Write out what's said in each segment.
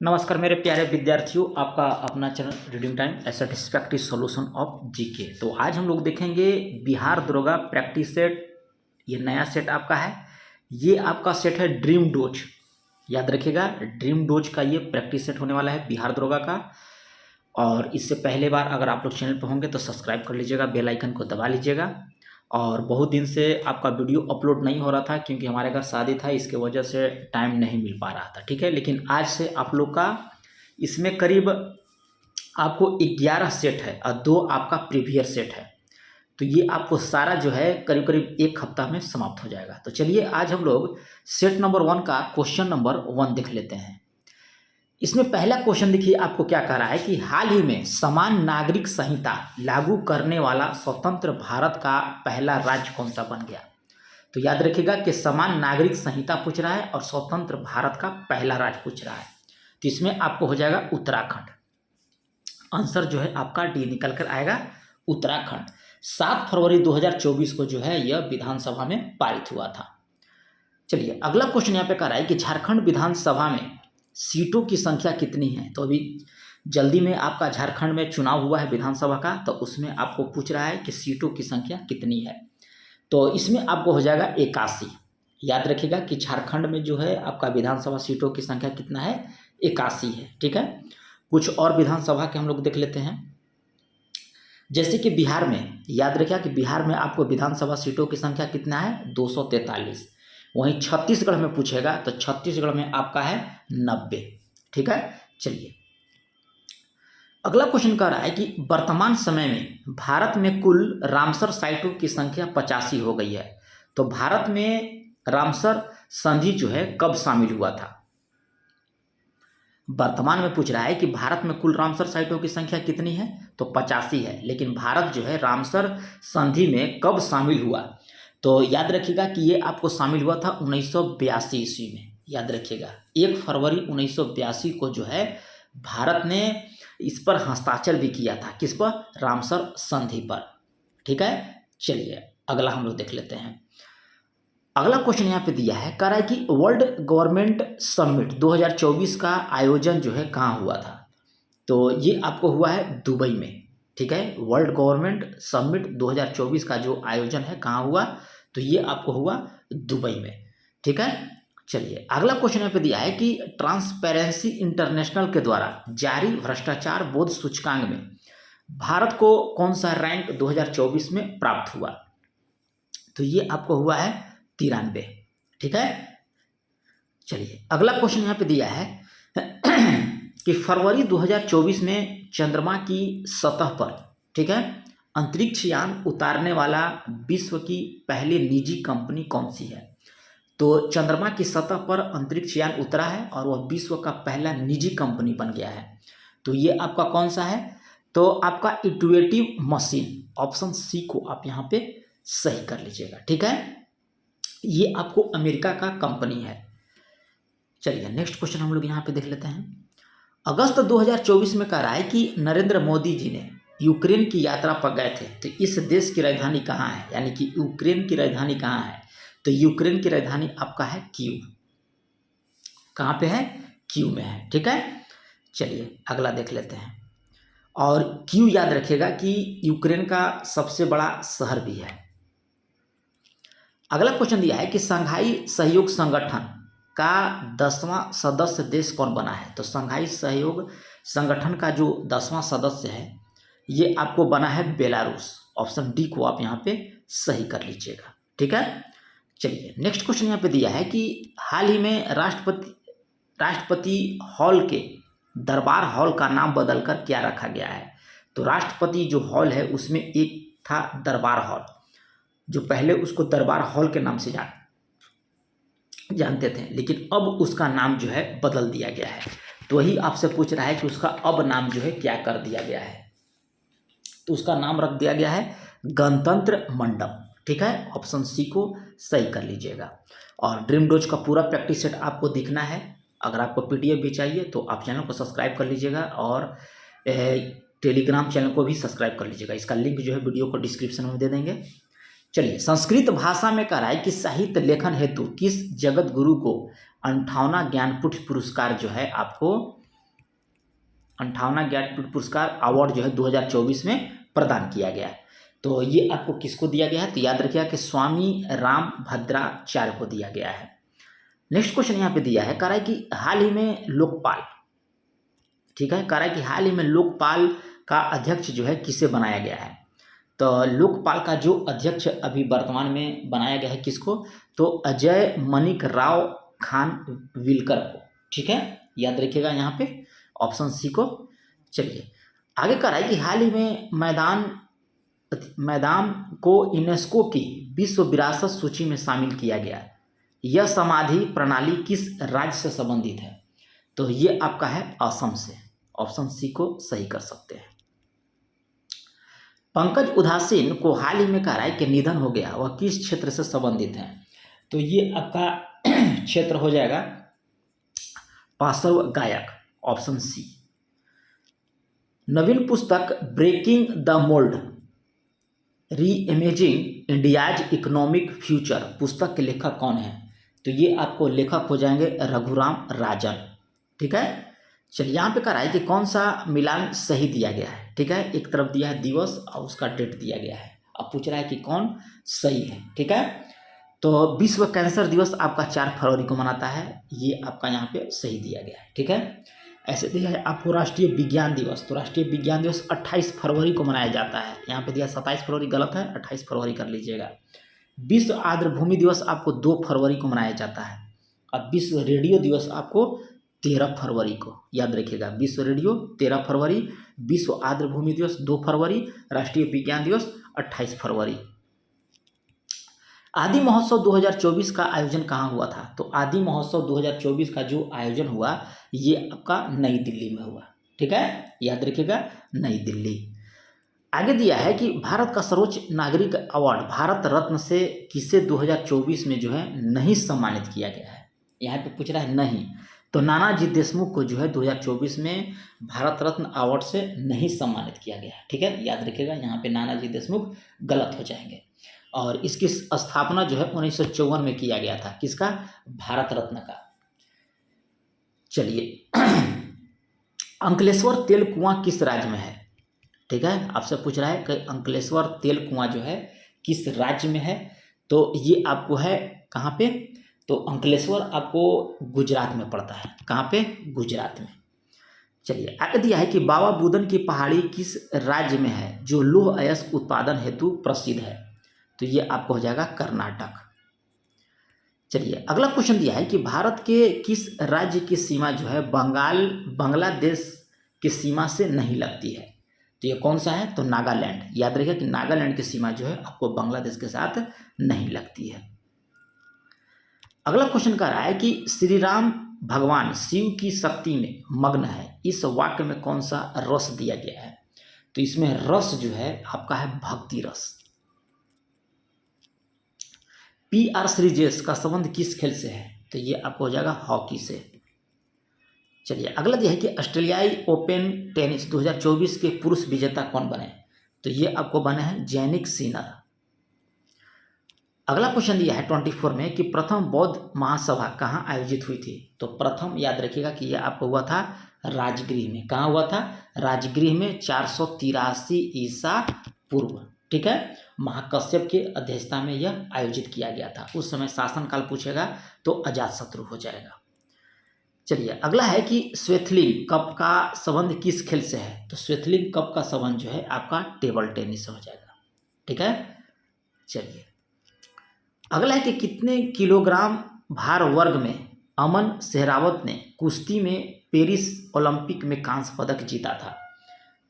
नमस्कार मेरे प्यारे विद्यार्थियों, आपका अपना channel reading time A satisfactory solution of GK. तो आज हम लोग देखेंगे बिहार दरोगा प्रैक्टिस सेट। ये नया सेट आपका है। ये आपका सेट है ड्रीम डोज। याद रखिएगा, ड्रीम डोज का ये प्रैक्टिस सेट होने वाला है बिहार दरोगा का। और इससे पहले बार अगर आप लोग चैनल पर होंगे तो सब्सक्राइब कर लीजिएगा, बेल आइकन को दबा लीजिएगा। और बहुत दिन से आपका वीडियो अपलोड नहीं हो रहा था क्योंकि हमारे घर शादी था, इसके वजह से टाइम नहीं मिल पा रहा था। ठीक है, लेकिन आज से आप लोग का इसमें करीब आपको 11 सेट है और 2 आपका प्रीवियस सेट है। तो ये आपको सारा जो है करीब करीब 1 हफ्ता में समाप्त हो जाएगा। तो चलिए आज हम लोग सेट नंबर 1 का क्वेश्चन नंबर 1 देख लेते हैं। इसमें पहला क्वेश्चन देखिए आपको क्या कह रहा है कि हाल ही में समान नागरिक संहिता लागू करने वाला स्वतंत्र भारत का पहला राज्य कौन सा बन गया। तो याद रखिएगा कि समान नागरिक संहिता पूछ रहा है और स्वतंत्र भारत का पहला राज्य पूछ रहा है। तो इसमें आपको हो जाएगा उत्तराखंड। आंसर जो है आपका डी निकल कर आएगा, उत्तराखंड। 7 फरवरी 2024 को जो है यह विधानसभा में पारित हुआ था। चलिए अगला क्वेश्चन यहाँ पे कह रहा है कि झारखंड विधानसभा में सीटों की संख्या कितनी है। तो अभी जल्दी में आपका झारखंड में चुनाव हुआ है विधानसभा का, तो उसमें आपको पूछ रहा है कि सीटों की संख्या कितनी है। तो इसमें आपको हो जाएगा 81। याद रखिएगा कि झारखंड में जो है आपका विधानसभा सीटों की संख्या कितना है, 81 है। ठीक है, कुछ और विधानसभा के हम लोग देख लेते हैं। जैसे कि बिहार में, याद रखिएगा कि बिहार में आपको विधानसभा सीटों की संख्या कितना है, 243। वहीं छत्तीसगढ़ में पूछेगा तो छत्तीसगढ़ में आपका है 90। ठीक है, चलिए अगला क्वेश्चन कह रहा है कि वर्तमान समय में भारत में कुल रामसर साइटों की संख्या 85 हो गई है। तो भारत में रामसर संधि जो है कब शामिल हुआ था। वर्तमान में पूछ रहा है कि भारत में कुल रामसर साइटों की संख्या कितनी है, तो 85 है। लेकिन भारत जो है रामसर संधि में कब शामिल हुआ। तो याद रखिएगा कि ये आपको शामिल हुआ था 1982 ईस्वी में। याद रखिएगा 1 फरवरी 1982 को जो है भारत ने इस पर हस्ताक्षर भी किया था। किस पर, रामसर संधि पर। ठीक है, चलिए अगला हम लोग देख लेते हैं। अगला क्वेश्चन यहाँ पे दिया है, कह रहा है कि वर्ल्ड गवर्नमेंट समिट 2024 का आयोजन जो है कहाँ हुआ था। तो ये आपको हुआ है दुबई में। ठीक है, वर्ल्ड गवर्नमेंट समिट 2024 का जो आयोजन है कहाँ हुआ, तो ये आपको हुआ दुबई में। ठीक है, चलिए अगला क्वेश्चन यहाँ पे दिया है कि ट्रांसपेरेंसी इंटरनेशनल के द्वारा जारी भ्रष्टाचार बोध सूचकांक में भारत को कौन सा रैंक 2024 में प्राप्त हुआ। तो ये आपको हुआ है 93। ठीक है, चलिए अगला क्वेश्चन यहाँ पे दिया है कि फरवरी 2024 में चंद्रमा की सतह पर, ठीक है, अंतरिक्ष यान उतारने वाला विश्व की पहली निजी कंपनी कौन सी है। तो चंद्रमा की सतह पर अंतरिक्ष यान उतरा है और वह विश्व का पहला निजी कंपनी बन गया है। तो ये आपका कौन सा है, तो आपका इंट्यूटिव मशीन, ऑप्शन सी को आप यहाँ पे सही कर लीजिएगा। ठीक है, ये आपको अमेरिका का कंपनी है। चलिए नेक्स्ट क्वेश्चन हम लोग यहाँ पे देख लेते हैं। अगस्त 2024 में कह रहा है कि नरेंद्र मोदी जी ने यूक्रेन की यात्रा पर गए थे। तो इस देश की राजधानी कहाँ है, यानी कि यूक्रेन की राजधानी कहाँ है। तो यूक्रेन की राजधानी आपका है कीव। कहाँ पे है, कीव में है। ठीक है, चलिए अगला देख लेते हैं। और कीव याद रखिएगा कि यूक्रेन का सबसे बड़ा शहर भी है। अगला क्वेश्चन दिया है कि शंघाई सहयोग संगठन का 10वां सदस्य देश कौन बना है। तो शंघाई सहयोग संगठन का जो 10वां सदस्य है ये आपको बना है बेलारूस। ऑप्शन डी को आप यहाँ पे सही कर लीजिएगा। ठीक है, चलिए नेक्स्ट क्वेश्चन यहाँ पे दिया है कि हाल ही में राष्ट्रपति हॉल के दरबार हॉल का नाम बदलकर क्या रखा गया है। तो राष्ट्रपति जो हॉल है उसमें एक था दरबार हॉल, जो पहले उसको दरबार हॉल के नाम से जानते थे, लेकिन अब उसका नाम जो है बदल दिया गया है। तो वही आपसे पूछ रहा है कि उसका अब नाम जो है क्या कर दिया गया है। तो उसका नाम रख दिया गया है गणतंत्र मंडप। ठीक है, ऑप्शन सी को सही कर लीजिएगा। और ड्रीम डोज का पूरा प्रैक्टिस सेट आपको दिखना है। अगर आपको पीडीएफ भी चाहिए तो आप चैनल को सब्सक्राइब कर लीजिएगा और टेलीग्राम चैनल को भी सब्सक्राइब कर लीजिएगा। इसका लिंक जो है वीडियो को डिस्क्रिप्शन में दे देंगे। चलिए संस्कृत भाषा में कह रहा है कि साहित्य लेखन हेतु किस जगत गुरु को 58वां ज्ञानपीठ पुरस्कार जो है आपको 58वां ज्ञानपीठ पुरस्कार अवार्ड जो है 2024 में प्रदान किया गया है। तो ये आपको किसको दिया गया है, तो याद रखिएगा कि स्वामी रामभद्राचार्य को दिया गया है। नेक्स्ट क्वेश्चन यहाँ पे दिया है, कह रहा है कि हाल ही में लोकपाल, ठीक है, कह रहा है कि हाल ही में लोकपाल का अध्यक्ष जो है किसे बनाया गया है। तो लोकपाल का जो अध्यक्ष अभी वर्तमान में बनाया गया है किसको, तो अजय मनिक राव खान विलकर को, ठीक है, याद रखिएगा यहाँ पे ऑप्शन सी को। चलिए आगे कह रहा है कि हाल ही में मैदान को यूनेस्को की विश्व विरासत सूची में शामिल किया गया। यह समाधि प्रणाली किस राज्य से संबंधित है, तो ये आपका है असम से, ऑप्शन सी को सही कर सकते हैं। पंकज उदासीन को हाल ही में कह रहा है कि निधन हो गया, वह किस क्षेत्र से संबंधित है, तो ये आपका क्षेत्र हो जाएगा पार्श्व गायक, ऑप्शन सी। नवीन पुस्तक breaking the mould reimagining India's economic future पुस्तक के लेखक कौन है, तो ये आपको लेखक हो जाएंगे रघुराम राजन, ठीक है। चलिए यहाँ पे कह रहा है कि कौन सा मिलान सही दिया गया है, ठीक है, एक तरफ दिया है दिवस और उसका डेट दिया गया है, अब पूछ रहा है कि कौन सही है, ठीक है। तो विश्व कैंसर दिवस आपका 4 फरवरी को मनाता है, ये आपका यहाँ पे सही दिया गया है, ठीक है। ऐसे दिया है आपको राष्ट्रीय विज्ञान दिवस, तो राष्ट्रीय विज्ञान दिवस 28 फरवरी को मनाया जाता है, यहाँ पे दिया 27 फरवरी, गलत है, 28 फरवरी कर लीजिएगा। विश्व आर्द्र भूमि दिवस आपको 2 फरवरी को मनाया जाता है। अब विश्व रेडियो दिवस आपको 13 फरवरी को, याद रखिएगा, विश्व रेडियो 13 फरवरी, विश्व आर्द्र भूमि दिवस 2 फरवरी, राष्ट्रीय विज्ञान दिवस 28 फरवरी। आदि महोत्सव 2024 का आयोजन कहाँ हुआ था, तो आदि महोत्सव 2024 का जो आयोजन हुआ ये आपका नई दिल्ली में हुआ, ठीक है, याद रखिएगा नई दिल्ली। आगे दिया है कि भारत का सर्वोच्च नागरिक अवार्ड भारत रत्न से किसे 2024 में जो है नहीं सम्मानित किया गया है, यहाँ पे पूछ रहा है नहीं, तो नानाजी देशमुख को जो है 2024 में भारत रत्न अवार्ड से नहीं सम्मानित किया गया, ठीक है, याद रखिएगा यहाँ पे नानाजी देशमुख गलत हो जाएंगे। और इसकी स्थापना जो है 1954 में किया गया था, किसका, भारत रत्न का। चलिए अंकलेश्वर तेल कुआं किस राज्य में है, ठीक है, आपसे पूछ रहा है कि अंकलेश्वर तेल कुआं जो है किस राज्य में है, तो ये आपको है कहाँ पे, तो अंकलेश्वर आपको गुजरात में पड़ता है, कहाँ पे, गुजरात में। चलिए आगे दिया है कि बाबा बुदन की पहाड़ी किस राज्य में है जो लौह अयस्क उत्पादन हेतु प्रसिद्ध है, तो ये आपको हो जाएगा कर्नाटक। चलिए अगला क्वेश्चन दिया है कि भारत के किस राज्य की सीमा जो है बांग्लादेश की सीमा से नहीं लगती है, तो ये कौन सा है, तो नागालैंड, याद रखिए कि नागालैंड की सीमा जो है आपको बांग्लादेश के साथ नहीं लगती है। अगला क्वेश्चन कह रहा है कि श्री राम भगवान शिव की शक्ति में मग्न है, इस वाक्य में कौन सा रस दिया गया है, तो इसमें रस जो है आपका है भक्ति रस। PR श्रीजेश का संबंध किस खेल से है, तो ये आपको हो जाएगा हॉकी से। चलिए अगला यह है कि ऑस्ट्रेलियाई ओपन टेनिस 2024 के पुरुष विजेता कौन बने, तो ये आपको बने हैं जैनिक सिनर। अगला क्वेश्चन दिया है 24 में कि प्रथम बौद्ध महासभा कहाँ आयोजित हुई थी, तो प्रथम याद रखिएगा कि यह आपको हुआ था राजगृह में, कहाँ हुआ था, राजगृह में 483 ईसा पूर्व, ठीक है, महाकश्यप के अध्यक्षता में यह आयोजित किया गया था। उस समय शासनकाल पूछेगा तो अजातशत्रु हो जाएगा। चलिए अगला है कि श्वेतलिंग कप का संबंध किस खेल से है, तो श्वेतलिंग कप का संबंध जो है आपका टेबल टेनिस से हो जाएगा, ठीक है। चलिए अगला है कि कितने किलोग्राम भार वर्ग में अमन सहरावत ने कुश्ती में पेरिस ओलंपिक में कांस्य पदक जीता था,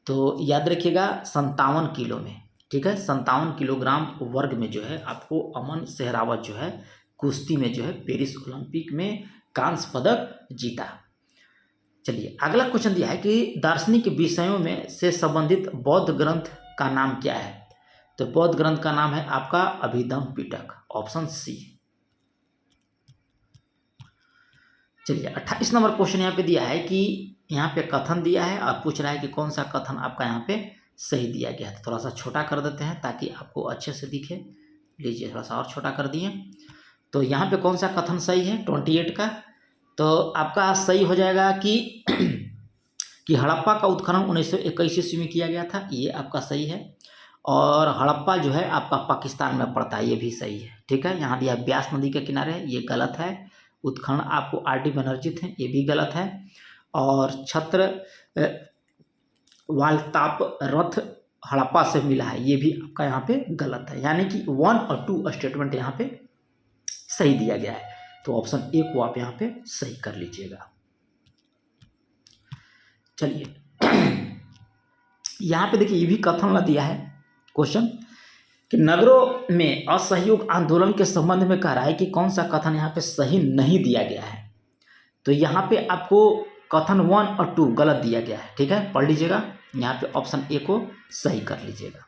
तो याद रखिएगा 57 किलो में, ठीक है, 57 किलोग्राम वर्ग में जो है आपको अमन सहरावत जो है कुश्ती में जो है पेरिस ओलंपिक में कांस्य पदक जीता। चलिए अगला क्वेश्चन दिया है कि दार्शनिक विषयों में से संबंधित बौद्ध ग्रंथ का नाम क्या है, तो बौद्ध ग्रंथ का नाम है आपका अभिधम्म पिटक, ऑप्शन सी। चलिए 28 नंबर क्वेश्चन यहाँ पे दिया है कि यहाँ पे कथन दिया है और पूछ रहा है कि कौन सा कथन आपका यहाँ पे सही दिया गया है, थोड़ा सा छोटा कर देते हैं ताकि आपको अच्छे से दिखे। लीजिए थोड़ा सा और छोटा कर दिए, तो यहाँ पे कौन सा कथन सही है 28 का, तो आपका सही हो जाएगा कि कि हड़प्पा का उत्खनन 1921 ईस्वी में किया गया था, ये आपका सही है। और हड़प्पा जो है आपका पाकिस्तान में पड़ता है, ये भी सही है। ठीक है, यहाँ दिया ब्यास नदी के किनारे है, ये गलत है। उत्खनन आपको आर.डी. बनर्जी थे, ये भी गलत है। और छत्र वालताप रथ हड़प्पा से मिला है, ये भी आपका यहाँ पे गलत है। यानी कि 1 और 2 स्टेटमेंट यहाँ पे सही दिया गया है। तो ऑप्शन ए को आप यहाँ पे सही कर लीजिएगा। चलिए यहाँ पे देखिए, ये भी कथन दिया है क्वेश्चन कि नगरों में असहयोग आंदोलन के संबंध में कह रहा है कि कौन सा कथन यहाँ पे सही नहीं दिया गया है। तो यहाँ पे आपको कथन 1 और 2 गलत दिया गया है। ठीक है, पढ़ लीजिएगा, यहाँ पे ऑप्शन ए को सही कर लीजिएगा।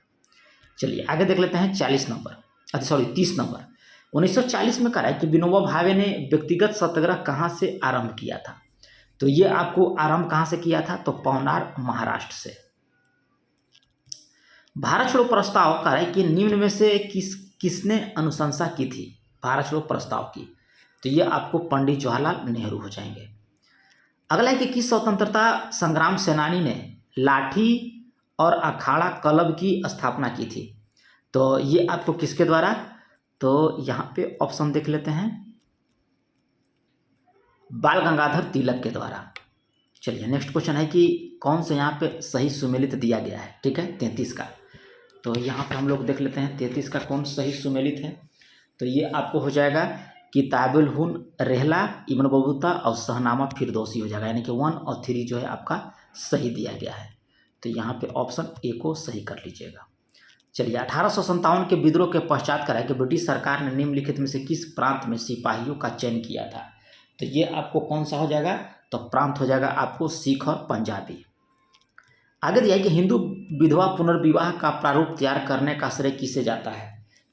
चलिए आगे देख लेते हैं 30 नंबर। 1940 में कह रहा है कि विनोबा भावे ने व्यक्तिगत सत्याग्रह कहाँ से आरंभ किया था। तो ये आपको आरंभ कहाँ से किया था, तो पवनार महाराष्ट्र से। भारत छोड़ो प्रस्ताव कह रहा है कि निम्न में से किसने अनुशंसा की थी भारत छोड़ो प्रस्ताव की। तो ये आपको पंडित जवाहरलाल नेहरू हो जाएंगे। अगला है कि किस स्वतंत्रता संग्राम सेनानी ने लाठी और अखाड़ा क्लब की स्थापना की थी। तो ये आपको किसके द्वारा, तो यहाँ पे ऑप्शन देख लेते हैं, बाल गंगाधर तिलक के द्वारा। चलिए नेक्स्ट क्वेश्चन है कि कौन से यहाँ पे सही सुमेलित दिया गया है। ठीक है, 33 का। तो यहाँ पे हम लोग देख लेते हैं 33 का कौन सही सुमेलित है। तो ये आपको हो जाएगा किताबुल हुन रहला, इब्न बतूता और शहनामा फिरदौसी हो जाएगा। यानी कि 1 और 3 जो है आपका सही दिया गया है। तो यहाँ पे ऑप्शन ए को सही कर लीजिएगा। चलिए 1857 के विद्रोह के पश्चात करा कि ब्रिटिश सरकार ने निम्नलिखित में से किस प्रांत में सिपाहियों का चयन किया था। तो ये आपको कौन सा हो जाएगा, तो प्रांत हो जाएगा आपको सिख और पंजाबी। आगे दिया है कि हिंदू विधवा पुनर्विवाह का प्रारूप तैयार करने का श्रेय किसे जाता है।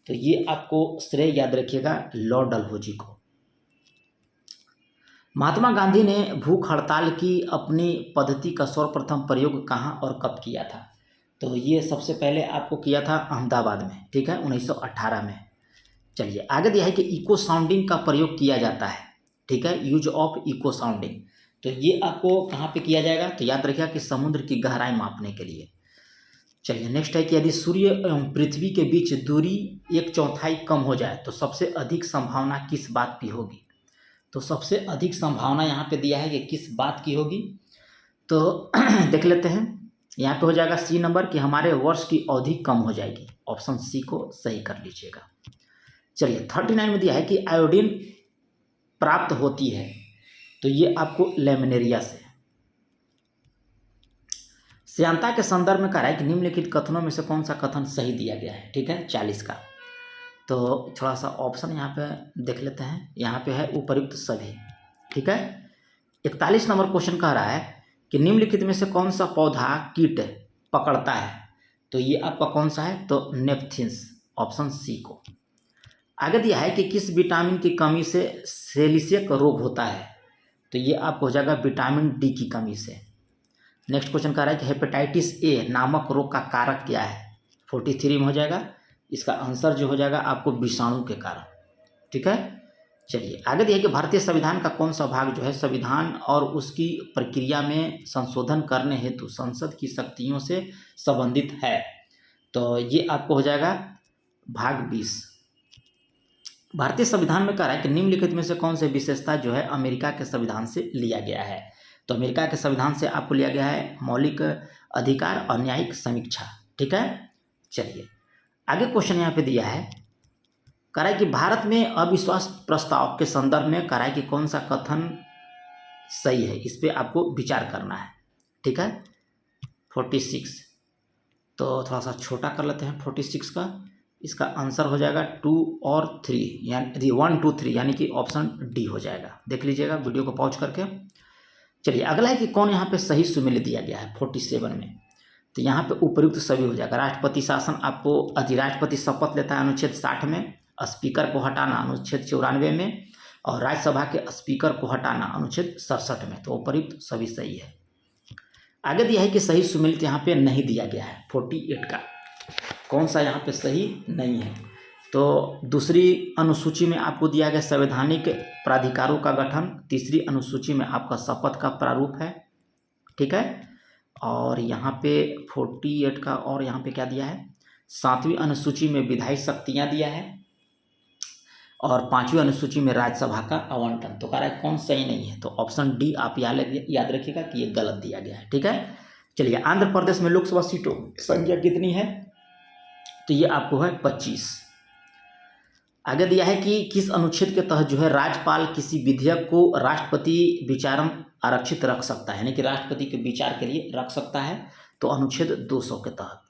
तो ये आपको श्रेय याद रखिएगा लॉर्ड डलहौजी को। महात्मा गांधी ने भूख हड़ताल की अपनी पद्धति का सर्वप्रथम प्रयोग कहाँ और कब किया था। तो ये सबसे पहले आपको किया था अहमदाबाद में। ठीक है, 1918 में। चलिए आगे दिया है कि इको साउंडिंग का प्रयोग किया जाता है। ठीक है, यूज ऑफ इको साउंडिंग। तो ये आपको कहाँ पे किया जाएगा, तो याद रखिएगा कि समुद्र की गहराई मापने के लिए। चलिए नेक्स्ट है कि यदि सूर्य एवं पृथ्वी के बीच दूरी 1/4 कम हो जाए तो सबसे अधिक संभावना किस बात की होगी। तो सबसे अधिक संभावना यहाँ पे दिया है कि किस बात की होगी। तो देख लेते हैं, यहाँ पे हो जाएगा सी नंबर कि हमारे वर्ष की अवधि कम हो जाएगी। ऑप्शन सी को सही कर लीजिएगा। चलिए 39 में दिया है कि आयोडीन प्राप्त होती है। तो ये आपको लेमिनेरिया से। श्यानता के संदर्भ में कह रहा है कि निम्नलिखित कथनों में से कौन सा कथन सही दिया गया है। ठीक है, 40 का। तो थोड़ा सा ऑप्शन यहाँ पे देख लेते हैं, यहाँ पे है उपयुक्त सभी। ठीक है, 41 नंबर क्वेश्चन कह रहा है कि निम्नलिखित में से कौन सा पौधा कीट पकड़ता है। तो ये आपका कौन सा है, तो नेपथिन्स, ऑप्शन सी को। आगे दिया है कि किस विटामिन की कमी से सेलिसियक रोग होता है। तो ये आपको हो जाएगा विटामिन डी की कमी से। नेक्स्ट क्वेश्चन कह रहा है कि हेपेटाइटिस ए नामक रोग का कारक क्या है। 43 में हो जाएगा। इसका आंसर जो हो जाएगा आपको विषाणु के कारण। ठीक है, चलिए आगे दिया है कि भारतीय संविधान का कौन सा भाग जो है संविधान और उसकी प्रक्रिया में संशोधन करने हेतु संसद की शक्तियों से संबंधित है। तो ये आपको हो जाएगा भाग 20। भारतीय संविधान में कह रहा है कि निम्नलिखित में से कौन सी विशेषता जो है अमेरिका के संविधान से लिया गया है। तो अमेरिका के संविधान से आपको लिया गया है मौलिक अधिकार और न्यायिक समीक्षा। ठीक है, चलिए आगे क्वेश्चन यहाँ पे दिया है, कह रहा है कि भारत में अविश्वास प्रस्ताव के संदर्भ में कह रहा है कि कौन सा कथन सही है। इस पर आपको विचार करना है। ठीक है, 46। तो थोड़ा सा छोटा कर लेते हैं 46 का। इसका आंसर हो जाएगा 2 और 3, यानी 1, 2, 3, यानी कि ऑप्शन डी हो जाएगा। देख लीजिएगा वीडियो को पॉज करके। चलिए अगला है कि कौन यहाँ पे सही सुमेलित दिया गया है 47 में। तो यहाँ पे उपयुक्त सभी हो जाएगा। राष्ट्रपति शासन आपको अधिराष्ट्रपति शपथ लेता है अनुच्छेद 60 में, स्पीकर को हटाना अनुच्छेद 94 में, और राज्यसभा के स्पीकर को हटाना अनुच्छेद 67 में। तो उपयुक्त सभी सही है। आगे दिया है कि सही सुमेलित यहाँ पे नहीं दिया गया है 48 का। कौन सा यहाँ पे सही नहीं है। तो दूसरी अनुसूची में आपको दिया गया संवैधानिक प्राधिकारों का गठन, तीसरी अनुसूची में आपका शपथ का प्रारूप है। ठीक है, और यहाँ पे 48 का, और यहाँ पे क्या दिया है, 7वीं अनुसूची में विधायी शक्तियाँ दिया है और 5वीं अनुसूची में राज्यसभा का आवंटन। तो कह रहा है कौन सही नहीं है, तो ऑप्शन डी आप याद रखिएगा कि ये गलत दिया गया है। ठीक है, चलिए आंध्र प्रदेश में लोकसभा सीटों की संख्या कितनी है, तो ये आपको है 25। आगे दिया है कि किस अनुच्छेद के तहत जो है राज्यपाल किसी विधेयक को राष्ट्रपति विचारम आरक्षित रख सकता है, यानी कि राष्ट्रपति के विचार के लिए रख सकता है, तो अनुच्छेद 200 के तहत।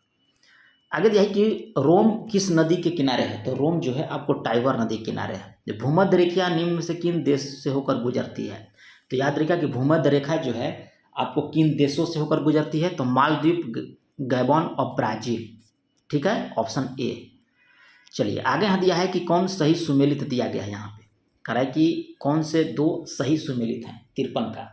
आगे दिया है कि रोम किस नदी के किनारे है, तो रोम जो है आपको टाइबर नदी के किनारे है। भूमध्य रेखा निम्न में से किन देश से होकर गुजरती है, तो याद रखिएगा कि भूमध्य रेखा जो है आपको किन देशों से होकर गुजरती है, तो मालदीव, गैबॉन और ब्राजील। ठीक है, ऑप्शन ए। चलिए आगे यहाँ दिया है कि कौन सही सुमेलित दिया गया है, यहाँ पे कह रहा है कि कौन से 2 सही सुमेलित हैं 53 का,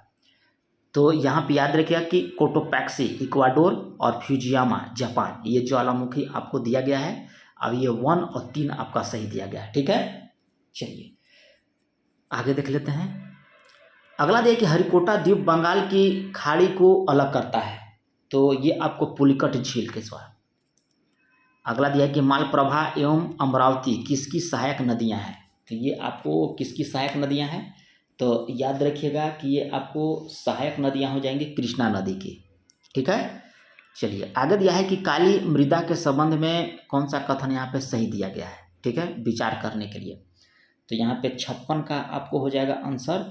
तो यहाँ पे याद रखिएगा कि कोटोपैक्सी इक्वाडोर और फ्यूजियामा जापान, ये ज्वालामुखी आपको दिया गया है। अब ये 1 और 3 आपका सही दिया गया है। ठीक है, चलिए आगे देख लेते हैं। अगला दिया कि हरिकोटा द्वीप बंगाल की खाड़ी को अलग करता है, तो ये आपको पुलिकट झील के द्वारा। अगला दिया है कि मालप्रभा एवं अमरावती किसकी सहायक नदियां हैं, तो ये आपको किसकी सहायक नदियां हैं, तो याद रखिएगा कि ये आपको सहायक नदियां हो जाएंगी कृष्णा नदी की। ठीक है, चलिए आगे दिया है कि काली मृदा के संबंध में कौन सा कथन यहाँ पे सही दिया गया है। ठीक है, विचार करने के लिए, तो यहाँ पे 56 का आपको हो जाएगा आंसर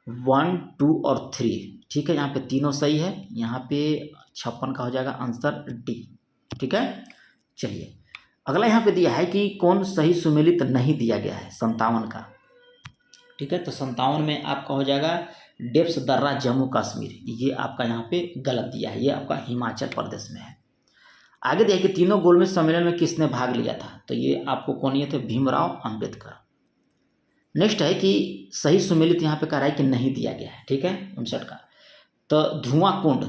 1, 2 और 3। ठीक है, यहाँ पे तीनों सही है, यहाँ पे 56 का हो जाएगा आंसर डी। ठीक है, चलिए अगला यहाँ पे दिया है कि कौन सही सुमेलित नहीं दिया गया है, 57 का। ठीक है, तो 57 में आपका हो जाएगा डेप्स दर्रा जम्मू कश्मीर, ये आपका यहाँ पे गलत दिया है, ये आपका हिमाचल प्रदेश में है। आगे दिया है कि तीनों गोलमेज सम्मेलन में किसने भाग लिया था, तो ये आपको कौन ये थे, भीमराव अंबेडकर। नेक्स्ट है कि सही सुमेलित यहाँ पे कह रहा है कि नहीं दिया गया है। ठीक है, 59 का, तो धुआं कुंड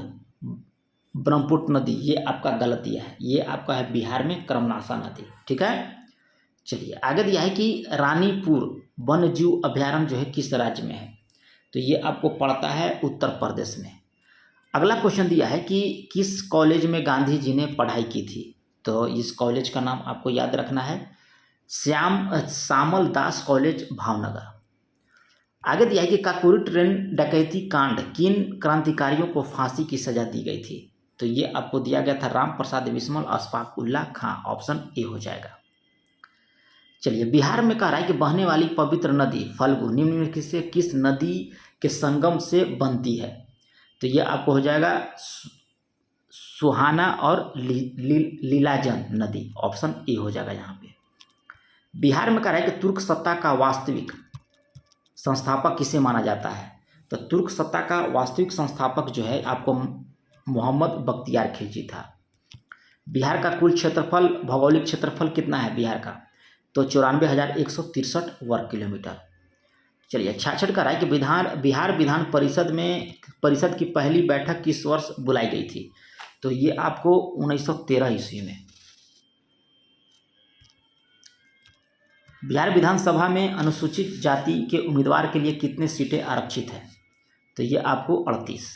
ब्रह्मपुत्र नदी, ये आपका गलत दिया है, ये आपका है बिहार में कर्मनाशा नदी। ठीक है, चलिए आगे दिया है कि रानीपुर वन्य जीव अभ्यारण्य जो है किस राज्य में है, तो ये आपको पड़ता है उत्तर प्रदेश में। अगला क्वेश्चन दिया है कि किस कॉलेज में गांधी जी ने पढ़ाई की थी, तो इस कॉलेज का नाम आपको याद रखना है श्यामल दास कॉलेज भावनगर। आगे दिया है कि काकोरी ट्रेन डकैती कांड किन क्रांतिकारियों को फांसी की सजा दी गई थी, तो ये आपको दिया गया था राम प्रसाद बिस्मिल, अशफाक उल्लाह खां, ऑप्शन ए हो जाएगा। चलिए बिहार में कह रहा है कि बहने वाली पवित्र नदी फल्गु निम्नलिखित से किस नदी के संगम से बनती है, तो ये आपको हो जाएगा सुहाना और लीलाजन नदी, ऑप्शन ए हो जाएगा यहाँ पे। बिहार में कह रहा है कि तुर्क सत्ता का वास्तविक संस्थापक किसे माना जाता है, तो तुर्क सत्ता का वास्तविक संस्थापक जो है आपको मोहम्मद बख्तियार खिलजी था। बिहार का कुल क्षेत्रफल, भौगोलिक क्षेत्रफल कितना है बिहार का, तो 94,163 वर्ग किलोमीटर। चलिए 66 का रहा है कि बिहार विधान परिषद की पहली बैठक किस वर्ष बुलाई गई थी, तो ये आपको 1913 ईस्वी में। बिहार विधानसभा में अनुसूचित जाति के उम्मीदवार के लिए कितने सीटें आरक्षित हैं, तो ये आपको 38।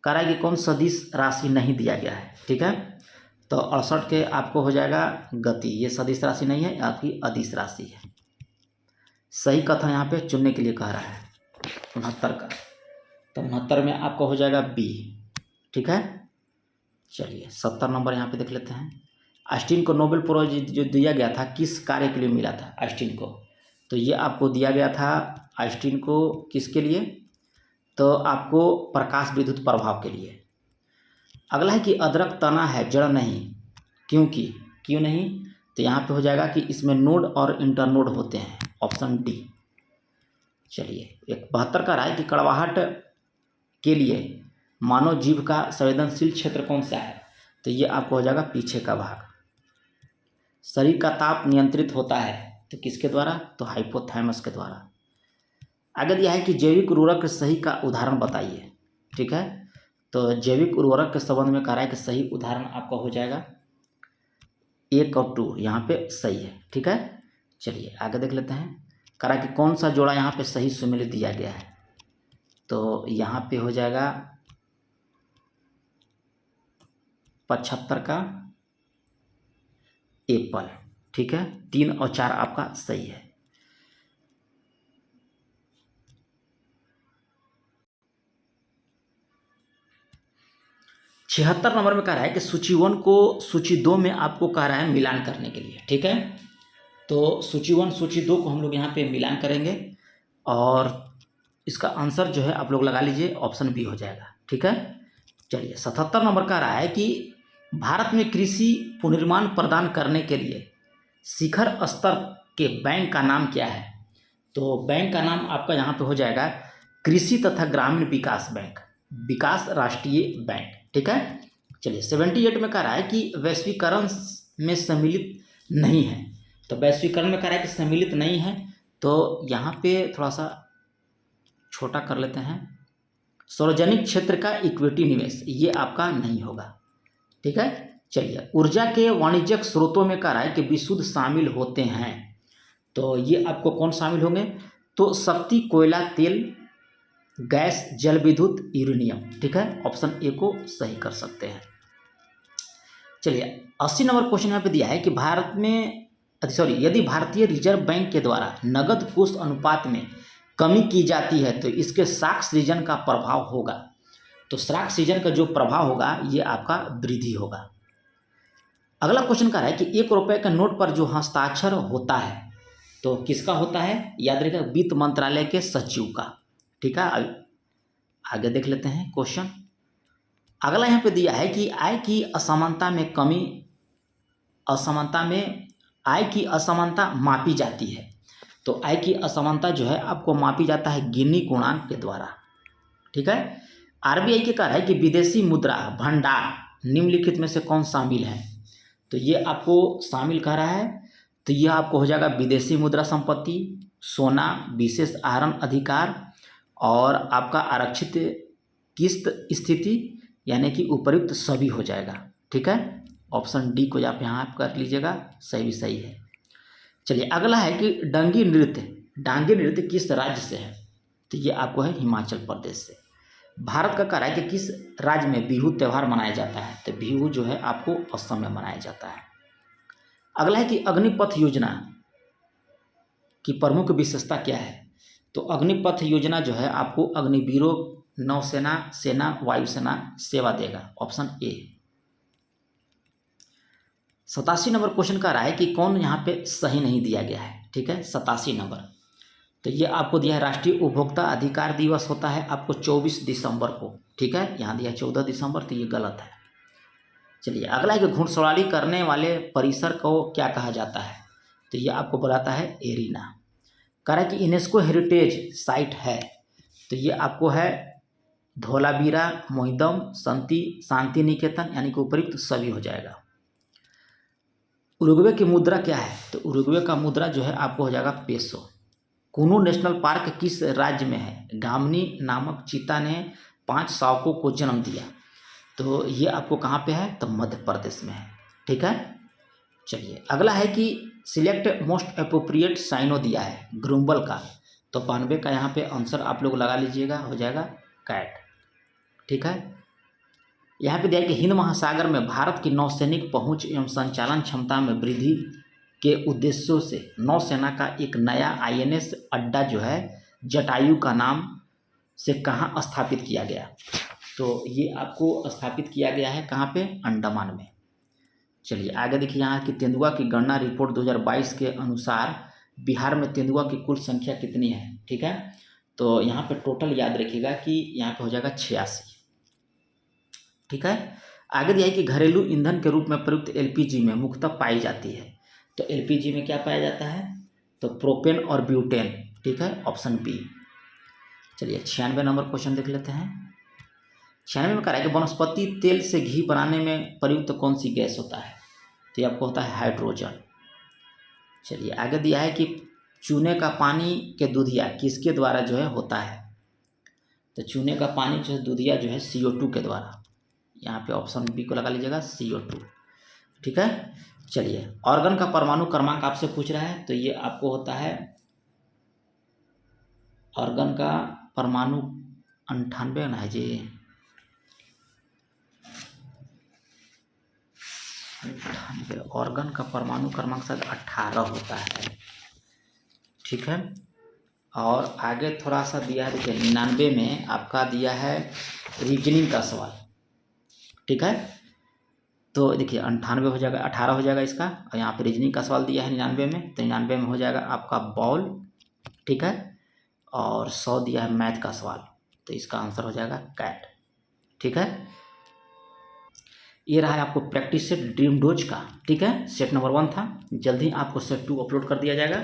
कह रहा है कि कौन सदिश राशि नहीं दिया गया है। ठीक है, तो 68 के आपको हो जाएगा गति, ये सदिश राशि नहीं है, आपकी अदिश राशि है। सही कथन यहाँ पे चुनने के लिए कह रहा है 69 का, तो 69 में आपको हो जाएगा बी। ठीक है, चलिए 70 नंबर यहाँ पे देख लेते हैं। आइंस्टीन को नोबेल प्राइज जो दिया गया था किस कार्य के लिए मिला था आइंस्टीन को, तो ये आपको दिया गया था आइंस्टीन को किसके लिए, तो आपको प्रकाश विद्युत प्रभाव के लिए। अगला है कि अदरक तना है जड़ नहीं, क्यों नहीं, तो यहाँ पे हो जाएगा कि इसमें नोड और इंटरनोड होते हैं, ऑप्शन डी। चलिए 72 का राय कि कड़वाहट के लिए मानव जीव का संवेदनशील क्षेत्र कौन सा है, तो ये आपको हो जाएगा पीछे का भाग। शरीर का ताप नियंत्रित होता है तो किसके द्वारा, तो हाइपोथैलमस के द्वारा। आगे दिया है कि जैविक उर्वरक सही का उदाहरण बताइए। ठीक है, तो जैविक उर्वरक के संबंध में कह रहा है कि सही उदाहरण आपका हो जाएगा 1 और 2, यहाँ पे सही है। ठीक है, चलिए आगे देख लेते हैं। कह रहा है कि कौन सा जोड़ा यहाँ पे सही सुमेलित दिया गया है, तो यहाँ पे हो जाएगा 75 का एप्पल। ठीक है, 3 और 4 आपका सही है। छिहत्तर नंबर में कह रहा है कि सूची 1 को सूची 2 में आपको कह रहा है मिलान करने के लिए। ठीक है, तो सूची 1 सूची 2 को हम लोग यहाँ पे मिलान करेंगे और इसका आंसर जो है आप लोग लगा लीजिए, ऑप्शन बी हो जाएगा। ठीक है, चलिए 77 नंबर कह रहा है कि भारत में कृषि पुनर्निर्माण प्रदान करने के लिए शिखर स्तर के बैंक का नाम क्या है? तो बैंक का नाम आपका यहाँ पे हो जाएगा कृषि तथा ग्रामीण विकास बैंक, विकास राष्ट्रीय बैंक। ठीक है, चलिए 78 में कह रहा है कि वैश्वीकरण में सम्मिलित नहीं है। तो वैश्वीकरण में कह रहा है कि सम्मिलित नहीं है, तो यहाँ पे थोड़ा सा छोटा कर लेते हैं। सार्वजनिक क्षेत्र का इक्विटी निवेश ये आपका नहीं होगा। ठीक है, चलिए ऊर्जा के वाणिज्यिक स्रोतों में कह रहा है कि विशुद्ध शामिल होते हैं। तो ये आपको कौन शामिल होंगे? तो शक्ति, कोयला, तेल, गैस, जल विद्युत, यूरेनियम। ठीक है, ऑप्शन ए को सही कर सकते हैं। चलिए 80 नंबर क्वेश्चन यहाँ पे दिया है कि भारत में यदि भारतीय रिजर्व बैंक के द्वारा नगद कोष अनुपात में कमी की जाती है तो इसके साख सृजन का प्रभाव होगा। तो साख सृजन का जो प्रभाव होगा ये आपका वृद्धि होगा। अगला क्वेश्चन कह रहा है कि 1 रुपये के नोट पर जो हस्ताक्षर होता है तो किसका होता है? याद रखिएगा, वित्त मंत्रालय के सचिव का। ठीक है, आगे देख लेते हैं क्वेश्चन। अगला यहाँ पे दिया है कि आय की असमानता में कमी, आय की असमानता मापी जाती है। तो आय की असमानता जो है आपको मापी जाता है गिनी गुणांक के द्वारा। ठीक है, आरबीआई के कह रहा है कि विदेशी मुद्रा भंडार निम्नलिखित में से कौन शामिल है? तो ये आपको शामिल कह रहा है, तो यह आपको हो जाएगा विदेशी मुद्रा संपत्ति, सोना, विशेष आहरण अधिकार और आपका आरक्षित किस्त स्थिति, यानी कि उपर्युक्त सभी हो जाएगा। ठीक है, ऑप्शन डी को आप यहाँ कर लीजिएगा, सही भी सही है। चलिए अगला है कि डांगी नृत्य किस राज्य से है? तो ये आपको है हिमाचल प्रदेश से। भारत का कह रहा है कि किस राज्य में बिहू त्यौहार मनाया जाता है? तो बिहू जो है आपको असम में मनाया जाता है। अगला है कि अग्निपथ योजना की प्रमुख विशेषता क्या है? तो अग्निपथ योजना जो है आपको अग्निवीरों, नौसेना, सेना, वायुसेना सेवा देगा, ऑप्शन ए। 87 नंबर क्वेश्चन का रहा है कि कौन यहाँ पे सही नहीं दिया गया है। ठीक है, 87 नंबर, तो ये आपको दिया है राष्ट्रीय उपभोक्ता अधिकार दिवस होता है आपको 24 दिसंबर को। ठीक है, यहाँ दिया 14 दिसंबर, तो ये गलत है। चलिए अगला है कि घुड़सवारी करने वाले परिसर को क्या कहा जाता है? तो ये आपको बताता है एरिना। कह रहा है कि यूनेस्को हेरिटेज साइट है, तो ये आपको है धोलावीरा, मोहिदम, शांति निकेतन, यानी कि उपयुक्त सभी हो जाएगा। उरुग्वे की मुद्रा क्या है? तो उरुग्वे का मुद्रा जो है आपको हो जाएगा पेसो। कुनू नेशनल पार्क किस राज्य में है? गामनी नामक चीता ने 5 शावकों को जन्म दिया, तो ये आपको कहाँ पे है? तो मध्य प्रदेश में है। ठीक है, चलिए अगला है कि सिलेक्ट मोस्ट अप्रोप्रिएट साइनो दिया है ग्रुम्बल का, तो 92 का यहाँ पे आंसर आप लोग लगा लीजिएगा, हो जाएगा कैट। ठीक है, यहाँ पे दिया है कि हिंद महासागर में भारत की नौसैनिक पहुंच एवं संचालन क्षमता में वृद्धि के उद्देश्यों से नौसेना का एक नया आईएनएस अड्डा जो है जटायु का नाम से कहाँ स्थापित किया गया? तो ये आपको स्थापित किया गया है कहाँ पे? अंडमान में। चलिए आगे देखिए, यहाँ की तेंदुआ की गणना रिपोर्ट 2022 के अनुसार बिहार में तेंदुआ की कुल संख्या कितनी है? ठीक है, तो यहाँ पे टोटल याद रखिएगा कि यहाँ पे हो जाएगा 86। ठीक है, आगे दिया है कि घरेलू ईंधन के रूप में प्रयुक्त एलपीजी में मुख्यतः पाई जाती है। तो एलपीजी में क्या पाया जाता है? तो प्रोपेन और ब्यूटेन। ठीक है, ऑप्शन बी। चलिए 96 नंबर क्वेश्चन देख लेते हैं। 96 में कह रहा है कि वनस्पति तेल से घी बनाने में प्रयुक्त कौन सी गैस होता है? तो ये आपको होता है हाइड्रोजन। चलिए आगे दिया है कि चूने का पानी के दूधिया किसके द्वारा जो है होता है? तो चूने का पानी जो है दूधिया जो है CO2 के द्वारा, यहाँ पे ऑप्शन बी को लगा लीजिएगा, CO2। ठीक है, चलिए ऑर्गन का परमाणु क्रमांक आपसे पूछ रहा है, तो ये आपको होता है ऑर्गन का परमाणु 98 ना है जी, 98। ऑर्गन का परमाणु क्रमांक शायद 18 होता है, ठीक है। और आगे थोड़ा सा दिया है, देखिए 99 में आपका दिया है रीजनिंग का सवाल, ठीक है। तो देखिए 98 हो जाएगा, 18 हो जाएगा इसका, और यहाँ पे रीजनिंग का सवाल दिया है 99 में, तो 99 में हो जाएगा आपका बॉल, ठीक है। और 100 दिया है मैथ का सवाल, तो इसका आंसर हो जाएगा कैट, ठीक है। ये रहा है आपको प्रैक्टिस सेट ड्रीम डोज का, ठीक है। सेट नंबर 1 था, जल्द ही आपको सेट 2 अपलोड कर दिया जाएगा।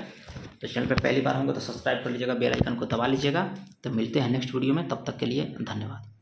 तो चैनल पर पहली बार होंगे तो सब्सक्राइब कर लीजिएगा, बेल आइकन को दबा लीजिएगा। तो मिलते हैं नेक्स्ट वीडियो में, तब तक के लिए धन्यवाद।